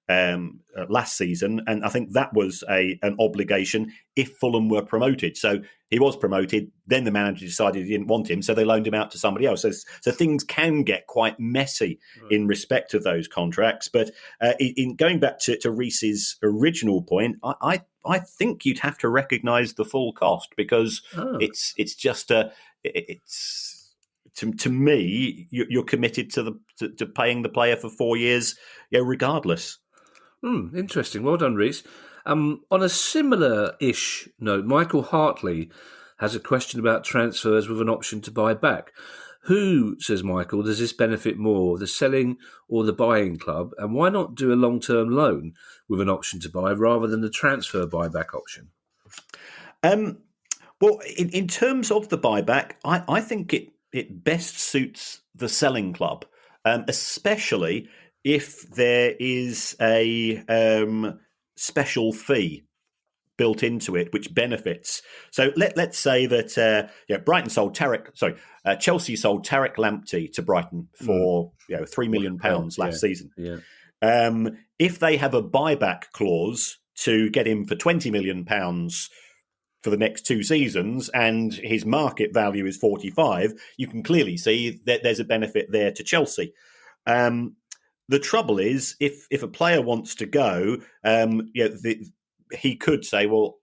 last season, and I think that was an obligation if Fulham were promoted. So he was promoted, then the manager decided he didn't want him, so they loaned him out to somebody else. So things can get quite messy in respect of those contracts. But in going back to Reese's original point, I think you'd have to recognise the full cost, because it's just to me, you're committed to paying the player for 4 years, regardless. Interesting. Well done, Reese. On a similar-ish note, Michael Hartley has a question about transfers with an option to buy back. Who, says Michael, does this benefit more, the selling or the buying club? And why not do a long-term loan with an option to buy rather than the transfer buyback option? Well, in terms of the buyback, I think it best suits the selling club, especially if there is a special fee built into it, which benefits. So let's say that Brighton sold Chelsea sold Tarek Lamptey to Brighton for £3 million last season. Yeah. If they have a buyback clause to get him for £20 million for the next 2 seasons, and his market value is 45, you can clearly see that there's a benefit there to Chelsea. The trouble is, if a player wants to go, he could say, well,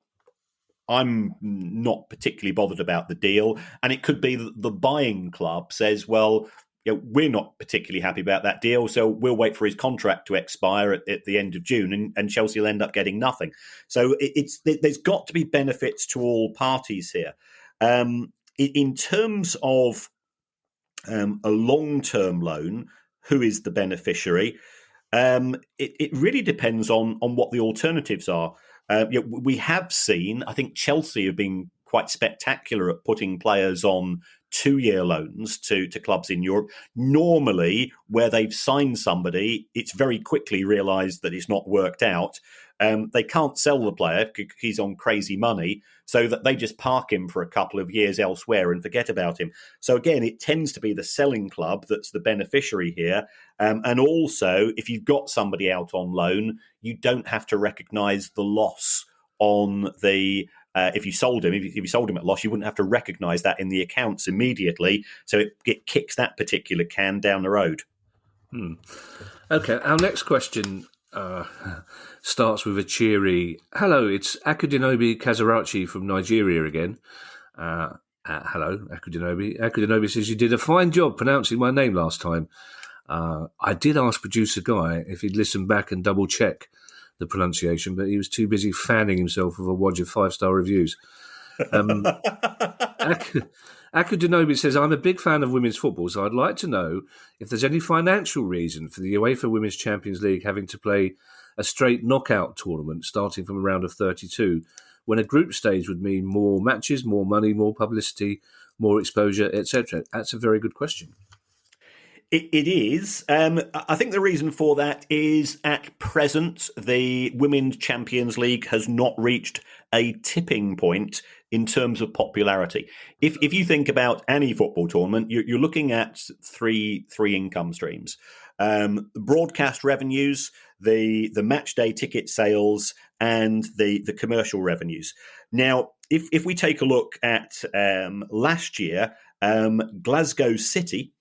I'm not particularly bothered about the deal. And it could be that the buying club says, well, we're not particularly happy about that deal, so we'll wait for his contract to expire at the end of June, and Chelsea will end up getting nothing. So there's got to be benefits to all parties here. In terms of a long-term loan, who is the beneficiary? It really depends on what the alternatives are. We have seen, I think Chelsea have been quite spectacular at putting players on 2-year loans to clubs in Europe. Normally, where they've signed somebody, it's very quickly realised that it's not worked out. They can't sell the player because he's on crazy money, so that they just park him for a couple of years elsewhere and forget about him. So again, it tends to be the selling club that's the beneficiary here. And also, if you've got somebody out on loan, you don't have to recognise the loss on the... if you sold him, if you sold him at loss, you wouldn't have to recognise that in the accounts immediately. So it kicks that particular can down the road. Okay, our next question starts with a cheery, hello, it's Akudinobi Kazarachi from Nigeria again. Hello, Akudinobi. Akudinobi says, you did a fine job pronouncing my name last time. I did ask producer Guy if he'd listen back and double check the pronunciation, but he was too busy fanning himself with a wodge of 5-star reviews. Akudinobi says, I'm a big fan of women's football, so I'd like to know if there's any financial reason for the UEFA Women's Champions League having to play a straight knockout tournament starting from a round of 32, when a group stage would mean more matches, more money, more publicity, more exposure, etc. That's a very good question. It is. I think the reason for that is at present, the Women's Champions League has not reached a tipping point in terms of popularity. If you think about any football tournament, you're looking at three income streams. The broadcast revenues, the match day ticket sales, and the commercial revenues. Now, if we take a look at last year, Glasgow City...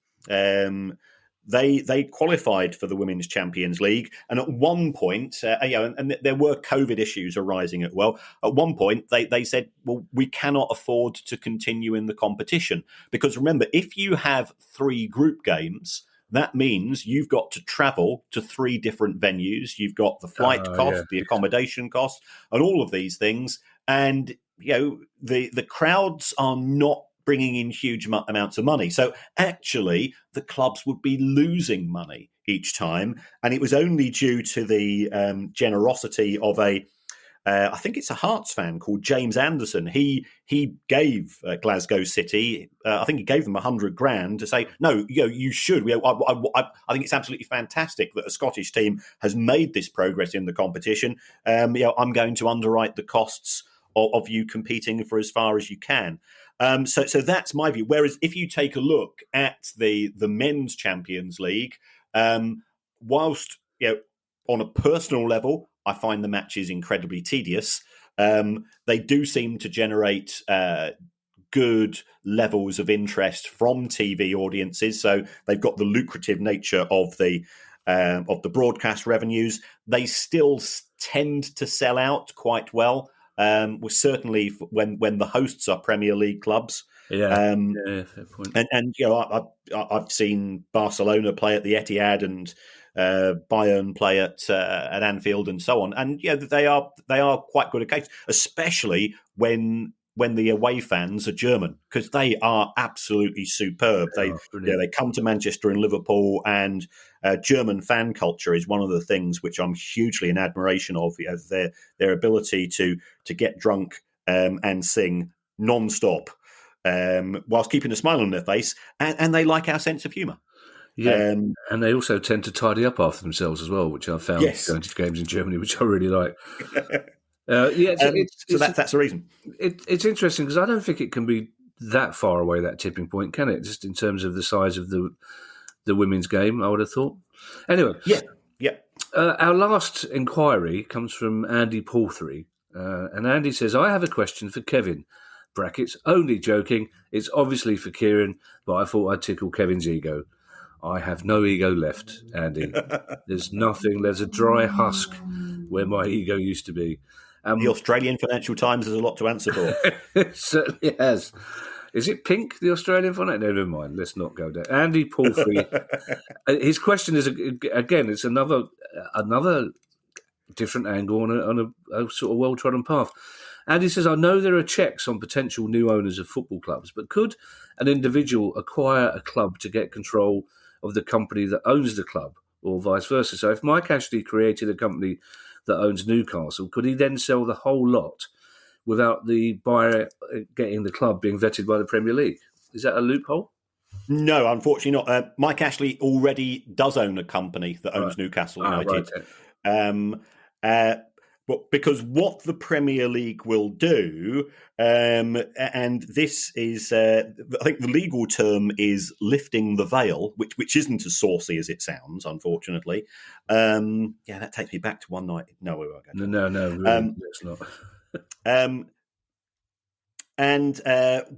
They qualified for the Women's Champions League, and at one point, and there were COVID issues arising at one point, they said, well, we cannot afford to continue in the competition, because remember, if you have 3 group games, that means you've got to travel to 3 different venues. You've got the flight cost, the accommodation cost, and all of these things, and the crowds are not bringing in huge amounts of money. So actually, the clubs would be losing money each time. And it was only due to the generosity of I think it's a Hearts fan called James Anderson. He gave Glasgow City, I think he gave them $100,000 to say, no, you should. I think it's absolutely fantastic that a Scottish team has made this progress in the competition. I'm going to underwrite the costs of you competing for as far as you can. So that's my view. Whereas if you take a look at the Men's Champions League, whilst on a personal level, I find the matches incredibly tedious. They do seem to generate good levels of interest from TV audiences, so they've got the lucrative nature of the broadcast revenues. They still tend to sell out quite well. Certainly when the hosts are Premier League clubs. Yeah, fair point. And I've seen Barcelona play at the Etihad and Bayern play at Anfield and so on, and they are quite good occasions, especially when the away fans are German, because they are absolutely superb. They come to Manchester and Liverpool, and German fan culture is one of the things which I'm hugely in admiration of. Their ability to get drunk and sing non-stop whilst keeping a smile on their face, and they like our sense of humour. Yeah, and they also tend to tidy up after themselves as well, which I've found going to games in Germany, which I really like. So that's the reason. It's interesting because I don't think it can be that far away, that tipping point, can it? Just in terms of the size of the women's game, I would have thought. Anyway, yeah. Our last inquiry comes from Andy Porthery, and Andy says, "I have a question for Kevin. Brackets, only joking. It's obviously for Kieran, but I thought I'd tickle Kevin's ego. I have no ego left, Andy. There's nothing. There's a dry husk where my ego used to be." The Australian Financial Times has a lot to answer for. It certainly has. Is it pink, the Australian Financial? Never mind. Let's not go there. Andy Palfrey. His question is, again, it's another different angle on a sort of well-trodden path. Andy says, I know there are checks on potential new owners of football clubs, but could an individual acquire a club to get control of the company that owns the club, or vice versa? So if Mike Ashley created a company that owns Newcastle, could he then sell the whole lot without the buyer getting the club being vetted by the Premier League? Is that a loophole? No, unfortunately not. Mike Ashley already does own a company that owns Newcastle United. But because what the Premier League will do, and this is, I think the legal term is lifting the veil, which isn't as saucy as it sounds, unfortunately. That takes me back to one night. No, we won't go. No, really, it's not.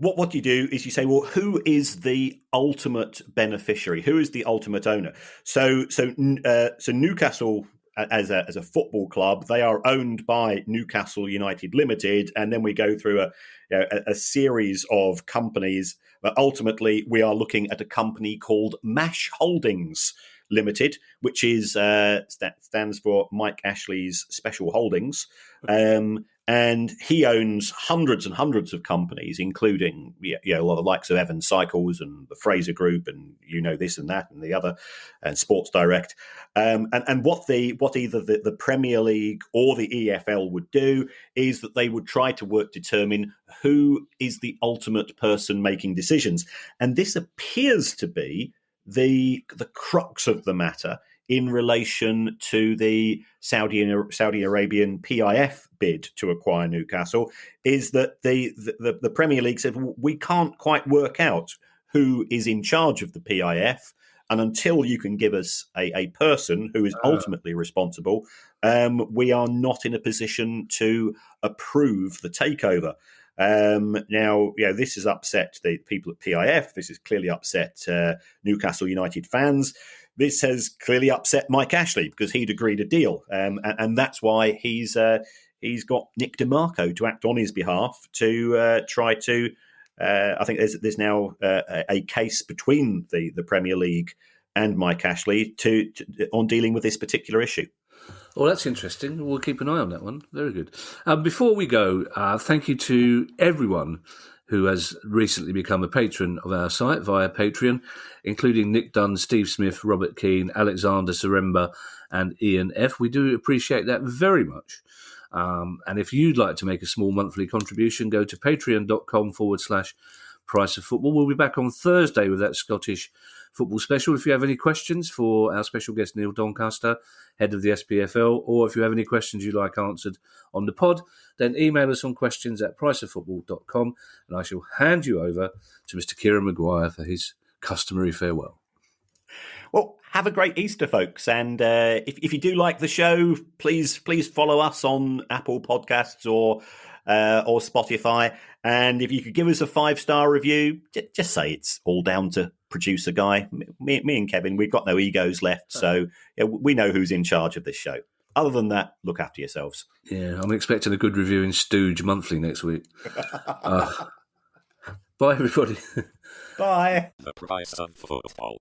What you do is you say, well, who is the ultimate beneficiary? Who is the ultimate owner? So Newcastle, as a football club, they are owned by Newcastle United Limited, and then we go through a series of companies. But ultimately, we are looking at a company called MASH Holdings Limited, which is stands for Mike Ashley's Special Holdings. And he owns hundreds and hundreds of companies, including a lot of the likes of Evans Cycles and the Fraser Group, and this and that and the other, and Sports Direct. And what either the Premier League or the EFL would do is that they would try to determine who is the ultimate person making decisions, and this appears to be the crux of the matter in relation to the Saudi Arabian PIF bid to acquire Newcastle, is that the Premier League said, well, we can't quite work out who is in charge of the PIF, and until you can give us a person who is ultimately responsible, we are not in a position to approve the takeover. This has upset the people at PIF. This has clearly upset Newcastle United fans. This has clearly upset Mike Ashley because he'd agreed a deal, and that's why he's got Nick DeMarco to act on his behalf to try to. I think there's now a case between the Premier League and Mike Ashley on dealing with this particular issue. Well, that's interesting. We'll keep an eye on that one. Very good. Before we go, thank you to everyone who has recently become a patron of our site via Patreon, including Nick Dunn, Steve Smith, Robert Keane, Alexander Saremba, and Ian F. We do appreciate that very much. And if you'd like to make a small monthly contribution, go to patreon.com/Price of Football. We'll be back on Thursday with that Scottish football special. If you have any questions for our special guest, Neil Doncaster, head of the SPFL, or if you have any questions you'd like answered on the pod, then email us on questions@priceoffootball.com, and I shall hand you over to Mr. Kieran Maguire for his customary farewell. Well, have a great Easter, folks. And if you do like the show, please follow us on Apple Podcasts or Spotify. And if you could give us a 5-star review, just say it's all down to producer guy. Me and Kevin, we've got no egos left. So we know who's in charge of this show. Other than that, look after yourselves. Yeah, I'm expecting a good review in Stooge Monthly next week. Bye, everybody. Bye. The price of football.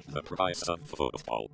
The price of football.